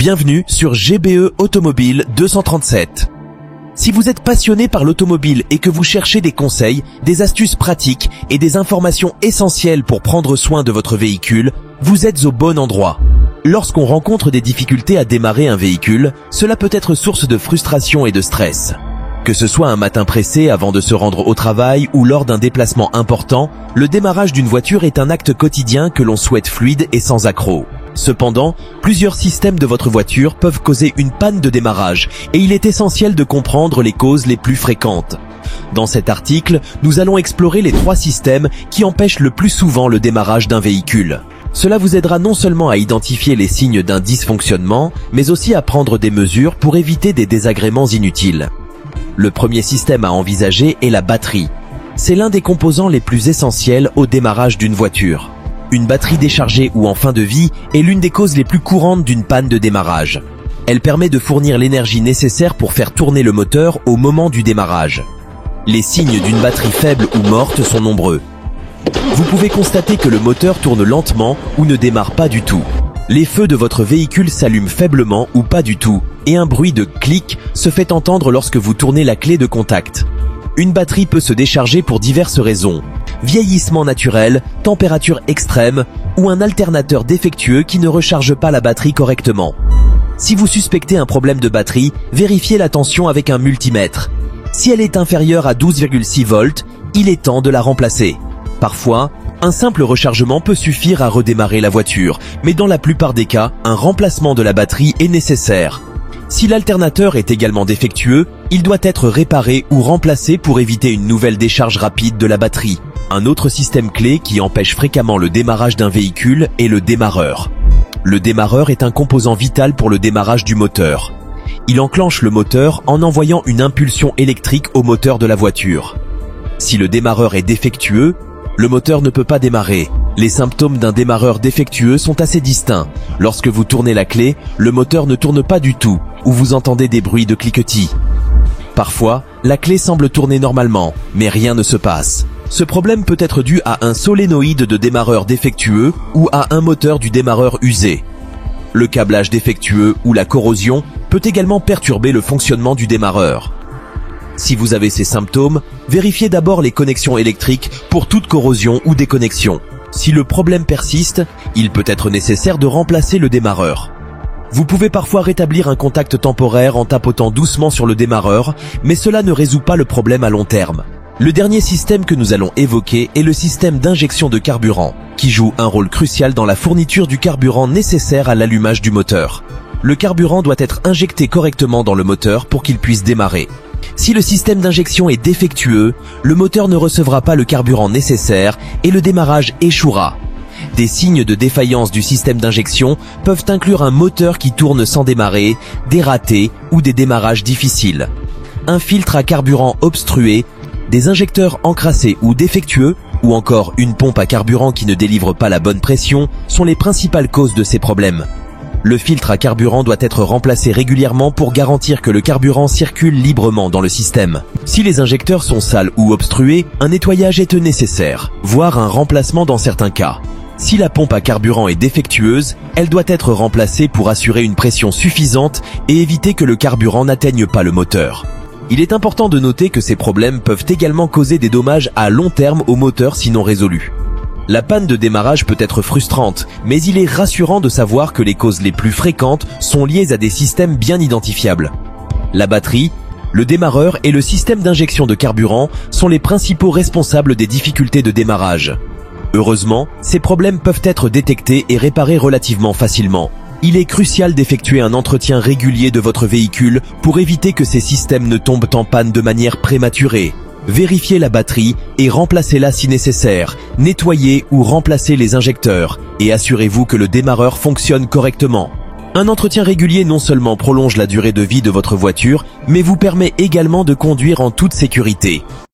Bienvenue sur GBE Automobile 237. Si vous êtes passionné par l'automobile et que vous cherchez des conseils, des astuces pratiques et des informations essentielles pour prendre soin de votre véhicule, vous êtes au bon endroit. Lorsqu'on rencontre des difficultés à démarrer un véhicule, cela peut être source de frustration et de stress. Que ce soit un matin pressé avant de se rendre au travail ou lors d'un déplacement important, le démarrage d'une voiture est un acte quotidien que l'on souhaite fluide et sans accroc. Cependant, plusieurs systèmes de votre voiture peuvent causer une panne de démarrage et il est essentiel de comprendre les causes les plus fréquentes. Dans cet article, nous allons explorer les 3 systèmes qui empêchent le plus souvent le démarrage d'un véhicule. Cela vous aidera non seulement à identifier les signes d'un dysfonctionnement, mais aussi à prendre des mesures pour éviter des désagréments inutiles. Le premier système à envisager est la batterie. C'est l'un des composants les plus essentiels au démarrage d'une voiture. Une batterie déchargée ou en fin de vie est l'une des causes les plus courantes d'une panne de démarrage. Elle permet de fournir l'énergie nécessaire pour faire tourner le moteur au moment du démarrage. Les signes d'une batterie faible ou morte sont nombreux. Vous pouvez constater que le moteur tourne lentement ou ne démarre pas du tout. Les feux de votre véhicule s'allument faiblement ou pas du tout, et un bruit de clic se fait entendre lorsque vous tournez la clé de contact. Une batterie peut se décharger pour diverses raisons. Vieillissement naturel, température extrême ou un alternateur défectueux qui ne recharge pas la batterie correctement. Si vous suspectez un problème de batterie, vérifiez la tension avec un multimètre. Si elle est inférieure à 12,6 volts, il est temps de la remplacer. Parfois, un simple rechargement peut suffire à redémarrer la voiture, mais dans la plupart des cas, un remplacement de la batterie est nécessaire. Si l'alternateur est également défectueux, il doit être réparé ou remplacé pour éviter une nouvelle décharge rapide de la batterie. Un autre système clé qui empêche fréquemment le démarrage d'un véhicule est le démarreur. Le démarreur est un composant vital pour le démarrage du moteur. Il enclenche le moteur en envoyant une impulsion électrique au moteur de la voiture. Si le démarreur est défectueux, le moteur ne peut pas démarrer. Les symptômes d'un démarreur défectueux sont assez distincts. Lorsque vous tournez la clé, le moteur ne tourne pas du tout, ou vous entendez des bruits de cliquetis. Parfois, la clé semble tourner normalement, mais rien ne se passe. Ce problème peut être dû à un solénoïde de démarreur défectueux ou à un moteur du démarreur usé. Le câblage défectueux ou la corrosion peut également perturber le fonctionnement du démarreur. Si vous avez ces symptômes, vérifiez d'abord les connexions électriques pour toute corrosion ou déconnexion. Si le problème persiste, il peut être nécessaire de remplacer le démarreur. Vous pouvez parfois rétablir un contact temporaire en tapotant doucement sur le démarreur, mais cela ne résout pas le problème à long terme. Le dernier système que nous allons évoquer est le système d'injection de carburant, qui joue un rôle crucial dans la fourniture du carburant nécessaire à l'allumage du moteur. Le carburant doit être injecté correctement dans le moteur pour qu'il puisse démarrer. Si le système d'injection est défectueux, le moteur ne recevra pas le carburant nécessaire et le démarrage échouera. Des signes de défaillance du système d'injection peuvent inclure un moteur qui tourne sans démarrer, des ratés ou des démarrages difficiles. Un filtre à carburant obstrué, des injecteurs encrassés ou défectueux, ou encore une pompe à carburant qui ne délivre pas la bonne pression sont les principales causes de ces problèmes. Le filtre à carburant doit être remplacé régulièrement pour garantir que le carburant circule librement dans le système. Si les injecteurs sont sales ou obstrués, un nettoyage est nécessaire, voire un remplacement dans certains cas. Si la pompe à carburant est défectueuse, elle doit être remplacée pour assurer une pression suffisante et éviter que le carburant n'atteigne pas le moteur. Il est important de noter que ces problèmes peuvent également causer des dommages à long terme au moteur sinon résolus. La panne de démarrage peut être frustrante, mais il est rassurant de savoir que les causes les plus fréquentes sont liées à des systèmes bien identifiables. La batterie, le démarreur et le système d'injection de carburant sont les principaux responsables des difficultés de démarrage. Heureusement, ces problèmes peuvent être détectés et réparés relativement facilement. Il est crucial d'effectuer un entretien régulier de votre véhicule pour éviter que ces systèmes ne tombent en panne de manière prématurée. Vérifiez la batterie et remplacez-la si nécessaire. Nettoyez ou remplacez les injecteurs et assurez-vous que le démarreur fonctionne correctement. Un entretien régulier non seulement prolonge la durée de vie de votre voiture, mais vous permet également de conduire en toute sécurité.